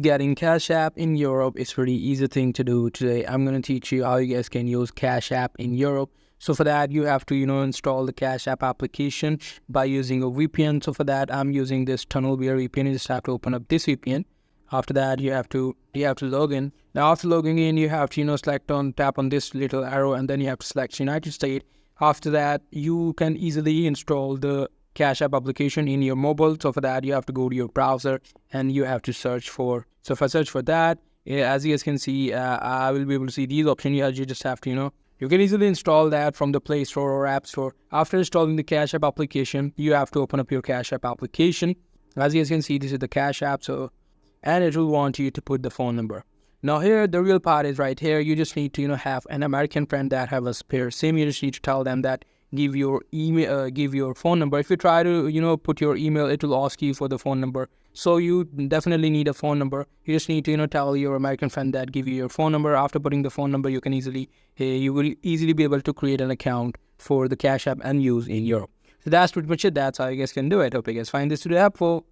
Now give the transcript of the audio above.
Getting Cash App in Europe is pretty easy thing to do. Today I'm going to teach you how you guys can use Cash App in Europe. So for that you have to install the Cash App application by using a VPN. So for that I'm using this TunnelBear VPN. You just have to open up this VPN. After that you have to log in. Now after logging in you have to tap on this little arrow and then you have to select United States. After that you can easily install the Cash App application in your mobile. So for that you have to go to your browser and you have to search for. So if I search for that, as you guys can see, I will be able to see these options. You just have to you can easily install that from the Play Store or App Store. After installing the Cash App application, you have to open up your Cash App application. As you guys can see, this is the Cash App. And it will want you to put the phone number. Now here the real part is right here. You just need to have an American friend that have a spare SIM. You just need to tell them that give your email, give your phone number. If you try to put your email, it will ask you for the phone number. So you definitely need a phone number. You just need to tell your American friend that give you your phone number. After putting the phone number, you will easily be able to create an account for the Cash App and use in Europe. So that's pretty much it. That's how you guys can do it. Hope you guys find this video helpful.